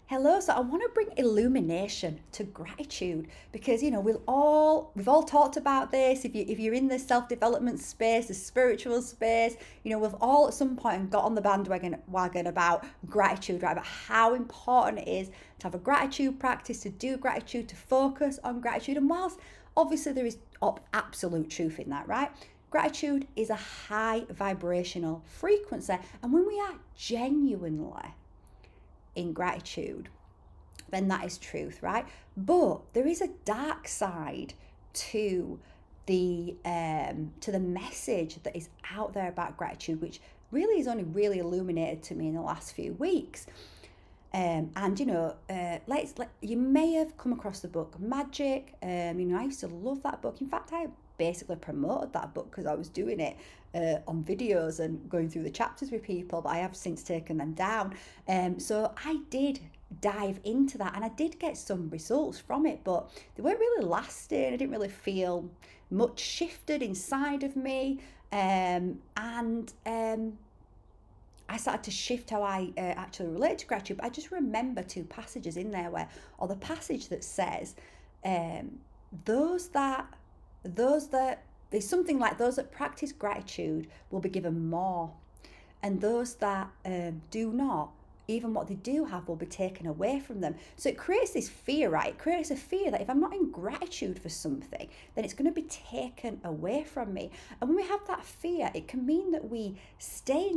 Hello, so I want to bring illumination to gratitude because we've all talked about this. If you're in the self-development space, the spiritual space, we've all at some point got on the bandwagon about gratitude, right? About how important it is to have a gratitude practice, to do gratitude, to focus on gratitude. And whilst obviously there is absolute truth in that, right? Gratitude is a high vibrational frequency, and when we are genuinely in gratitude, then that is truth, right? But there is a dark side to the message that is out there about gratitude, which really is only really illuminated to me in the last few weeks. You may have come across the book Magic. I used to love that book. In fact, I basically promoted that book because I was doing it on videos and going through the chapters with people, but I have since taken them down. So I did dive into that and I did get some results from it, but they weren't really lasting. I didn't really feel much shifted inside of me. And I started to shift how I actually relate to gratitude. But I just remember two passages in there or the passage that says, um, those that, there's something like those that practice gratitude will be given more, and those that do not, even what they do have will be taken away from them. So it creates this fear, right? It creates a fear that if I'm not in gratitude for something, then it's going to be taken away from me. And when we have that fear, it can mean that we stay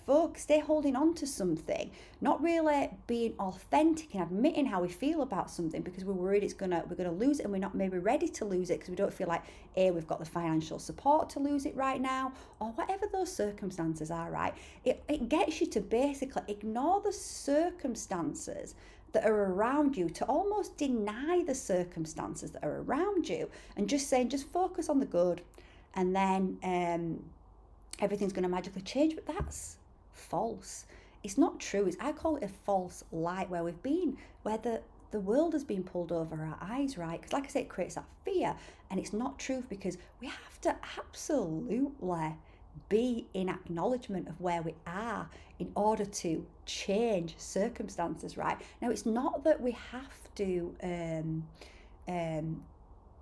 focused, stay holding on to something, not really being authentic and admitting how we feel about something because we're worried we're gonna lose it, and we're not maybe ready to lose it because we don't feel like we've got the financial support to lose it right now, or whatever those circumstances are, right? It gets you to basically ignore the circumstances that are around you, to almost deny the circumstances that are around you, and just focus on the good, and then everything's going to magically change. But that's false. It's not true. I call it a false light where the world has been pulled over our eyes, right? Because like I say, it creates that fear, and it's not truth, because we have to absolutely be in acknowledgement of where we are in order to change circumstances, right? Now, it's not that we have to um,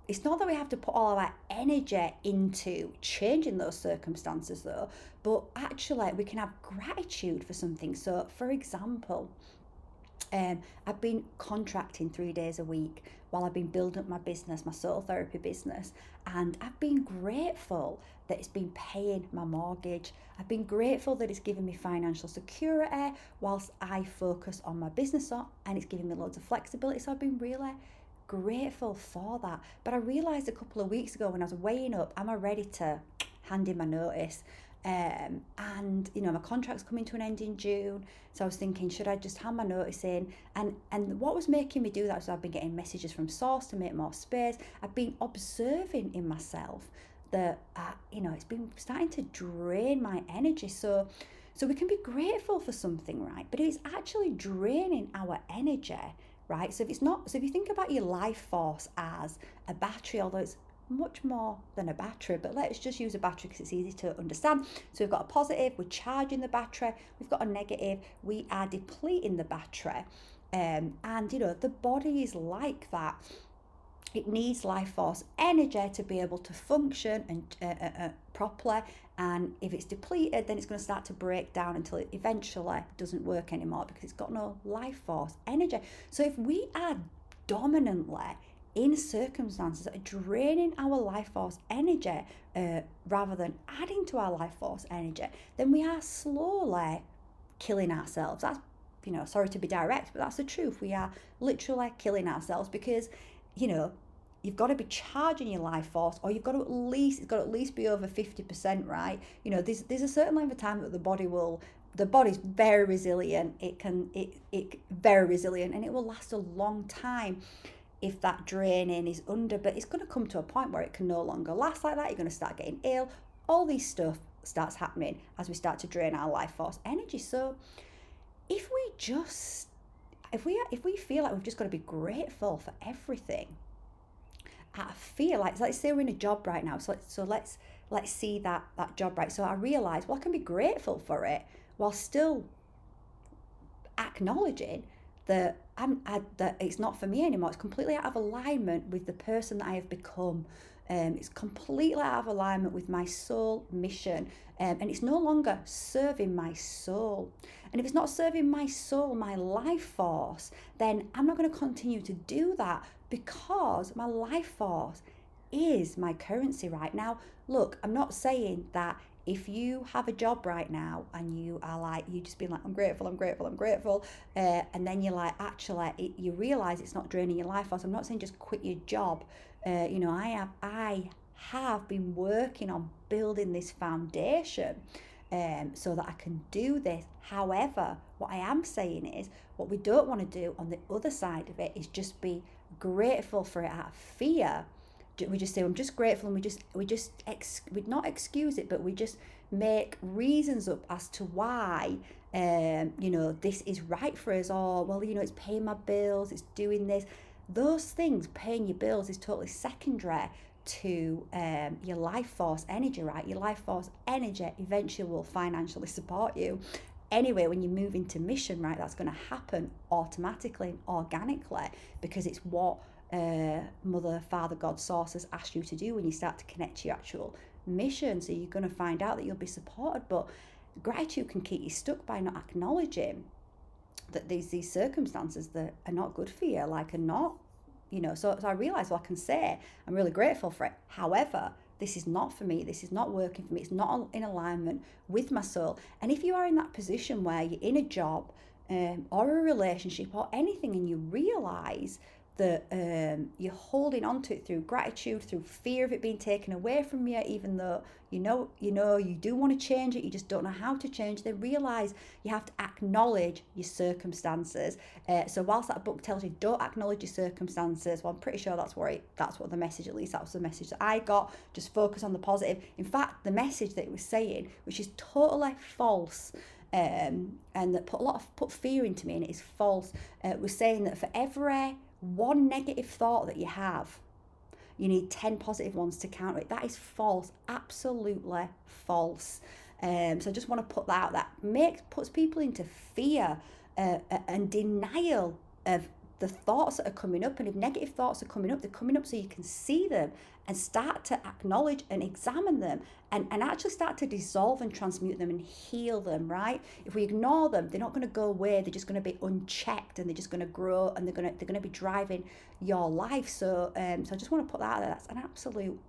it's not that we have to put all of our energy into changing those circumstances, though, but actually we can have gratitude for something. So for example, I've been contracting 3 days a week while I've been building up my business, my soul therapy business, and I've been grateful that it's been paying my mortgage. I've been grateful that it's given me financial security whilst I focus on my business, and it's given me loads of flexibility. So I've been really grateful for that. But I realised a couple of weeks ago when I was weighing up, am I ready to hand in my notice? And my contract's coming to an end in June, so I was thinking, should I just hand my notice in? And what was making me do that was I've been getting messages from source to make more space. I've been observing in myself that it's been starting to drain my energy. So we can be grateful for something, right? But it's actually draining our energy, right? So if you think about your life force as a battery, although it's much more than a battery, but let's just use a battery because it's easy to understand. So we've got a positive, we're charging the battery, we've got a negative, we are depleting the battery. And the body is like that. It needs life force energy to be able to function and properly. And if it's depleted, then it's going to start to break down until it eventually doesn't work anymore because it's got no life force energy. So if we are dominantly in circumstances that are draining our life force energy rather than adding to our life force energy, then we are slowly killing ourselves. That's, sorry to be direct, but that's the truth. We are literally killing ourselves because, you've got to be charging your life force, or it's got to at least be over 50%, right? There's a certain length of time that the body's very resilient. It very resilient, and it will last a long time if that draining is under. But it's going to come to a point where it can no longer last like that. You're going to start getting ill. All these stuff starts happening as we start to drain our life force energy. So if we feel like we've just got to be grateful for everything, I feel like, let's say we're in a job right now. So let's see that job, right? So I realize, well, I can be grateful for it while still acknowledging that it's not for me anymore. It's completely out of alignment with the person that I have become. It's completely out of alignment with my soul mission, and it's no longer serving my soul. And if it's not serving my soul, my life force, then I'm not going to continue to do that, because my life force is my currency right now. Look, I'm not saying that if you have a job right now and you are like, you just being like, I'm grateful, I'm grateful, I'm grateful, and then you're like, actually, you realize it's not draining your life force. I'm not saying just quit your job. I have been working on building this foundation, so that I can do this. However, what I am saying is, what we don't want to do on the other side of it is just be grateful for it out of fear. We just say, I'm just grateful, and we not excuse it, but we just make reasons up as to why this is right for us, or, well, it's paying my bills, it's doing this. Those things, paying your bills, is totally secondary to your life force energy, right? Your life force energy eventually will financially support you. Anyway, when you move into mission, right, that's going to happen automatically and organically, because it's what Mother, Father, God, Source has asked you to do when you start to connect to your actual mission. So you're going to find out that you'll be supported. But gratitude can keep you stuck by not acknowledging that these circumstances that are not good for you, like, are not, so I realize, well, I can say I'm really grateful for it. However, this is not for me. This is not working for me. It's not in alignment with my soul. And if you are in that position where you're in a job or a relationship or anything, and you realize that you're holding on to it through gratitude, through fear of it being taken away from you, even though you do want to change it, you just don't know how to change, then realize you have to acknowledge your circumstances. So whilst that book tells you don't acknowledge your circumstances, well, I'm pretty sure that's what the message, at least that was the message that I got. Just focus on the positive. In fact, the message that it was saying, which is totally false, and that put fear into me, and it is false, was saying that for every one negative thought that you have, you need 10 positive ones to counter it. That is false, absolutely false. So I just want to put that out. That puts people into fear and denial of the thoughts that are coming up. And if negative thoughts are coming up, they're coming up so you can see them and start to acknowledge and examine them, and actually start to dissolve and transmute them and heal them, right? If we ignore them, they're not going to go away. They're just going to be unchecked, and they're just going to grow, and they're going to be driving your life. So I just want to put that out there. That's an absolute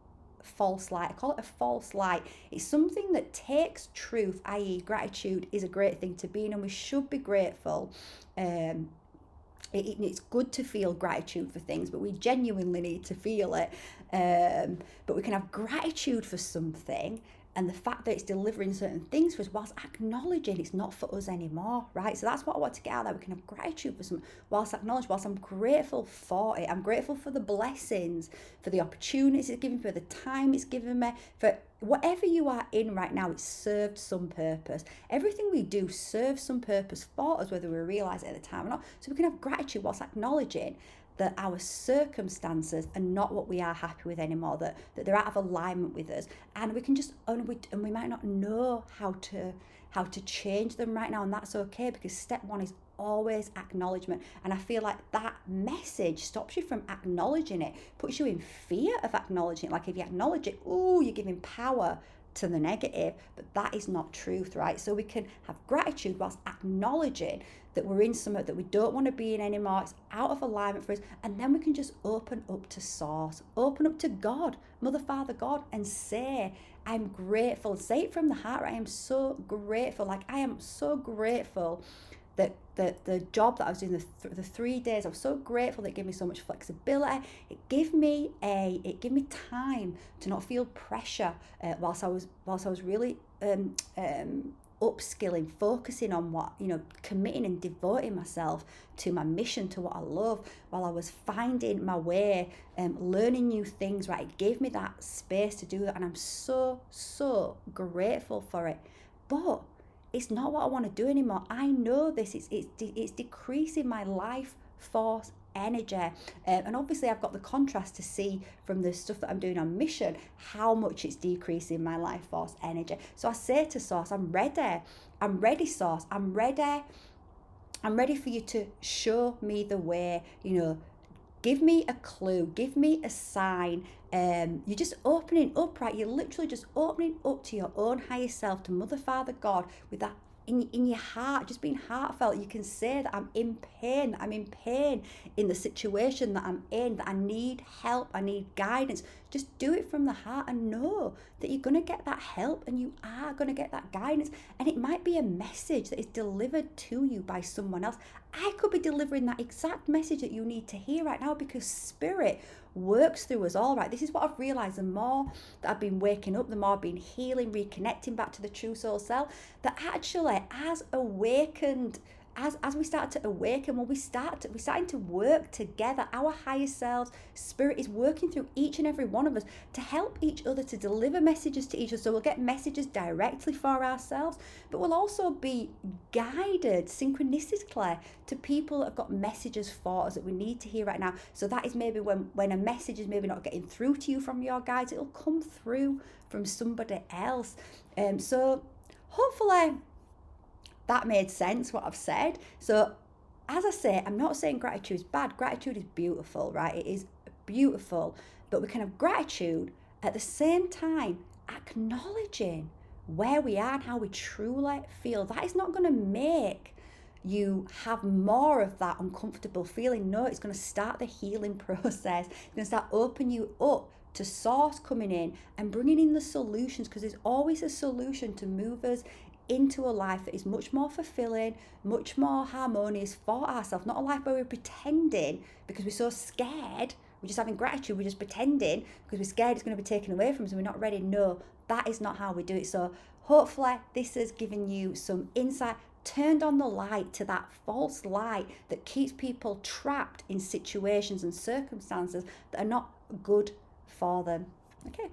false light. I call it a false light. It's something that takes truth, i.e. gratitude is a great thing to be in, and we should be grateful. It's good to feel gratitude for things, but we genuinely need to feel it. But we can have gratitude for something, and the fact that it's delivering certain things for us, whilst acknowledging it's not for us anymore, right? So that's what I want to get out there. We can have gratitude for something, whilst I'm grateful for it. I'm grateful for the blessings, for the opportunities it's given me, for the time it's given me, for whatever you are in right now. It's served some purpose. Everything we do serves some purpose for us, whether we realize it at the time or not. So we can have gratitude whilst acknowledging that our circumstances are not what we are happy with anymore, that they're out of alignment with us, and we can just, and we might not know how to change them right now, and that's okay, because step one is always acknowledgement. And I feel like that message stops you from acknowledging it, puts you in fear of acknowledging it. Like, if you acknowledge it, you're giving power to the negative, but that is not truth, right? So we can have gratitude whilst acknowledging that we're in something that we don't want to be in anymore. It's out of alignment for us, and then we can just open up to Source, open up to God, Mother, Father, God, and say, I'm grateful. Say it from the heart. I am so grateful. Like, I am so grateful that the job that I was doing, the 3 days, I was so grateful that it gave me so much flexibility. It gave me time to not feel pressure whilst I was really upskilling, focusing on what, committing and devoting myself to my mission, to what I love, while I was finding my way, learning new things, right? It gave me that space to do that, and I'm so grateful for it. But it's not what I want to do anymore. I know this. It's decreasing my life force energy. And obviously I've got the contrast to see from the stuff that I'm doing on mission, how much it's decreasing my life force energy. So I say to Source, I'm ready, Source. I'm ready I'm ready for you to show me the way, give me a clue, give me a sign. You're just opening up, right? You're literally just opening up to your own higher self, to Mother, Father, God, with that in your heart, just being heartfelt. You can say that I'm in pain, in the situation that I'm in, that I need help, I need guidance. Just do it from the heart and know that you're going to get that help and you are going to get that guidance. And it might be a message that is delivered to you by someone else. I could be delivering that exact message that you need to hear right now, because Spirit works through us all, right? This is what I've realized. The more that I've been waking up, the more I've been healing, reconnecting back to the true soul self, that actually as awakened, as we start to awaken, when we're starting to work together, our higher selves, Spirit is working through each and every one of us to help each other, to deliver messages to each other. So we'll get messages directly for ourselves, but we'll also be guided synchronistically to people that have got messages for us that we need to hear right now. So that is maybe when a message is maybe not getting through to you from your guides, it'll come through from somebody else. So hopefully that made sense, what I've said. So as I say, I'm not saying gratitude is bad. Gratitude is beautiful, right? It is beautiful. But we can have gratitude at the same time acknowledging where we are and how we truly feel. That is not going to make you have more of that uncomfortable feeling. No, it's going to start the healing process. It's going to start opening you up to source coming in and bringing in the solutions, because there's always a solution to move us into a life that is much more fulfilling, much more harmonious for ourselves. Not a life where we're pretending because we're so scared. We're just having gratitude. We're just pretending because we're scared it's going to be taken away from us and we're not ready. No, that is not how we do it. So hopefully this has given you some insight, turned on the light to that false light that keeps people trapped in situations and circumstances that are not good for them. Okay.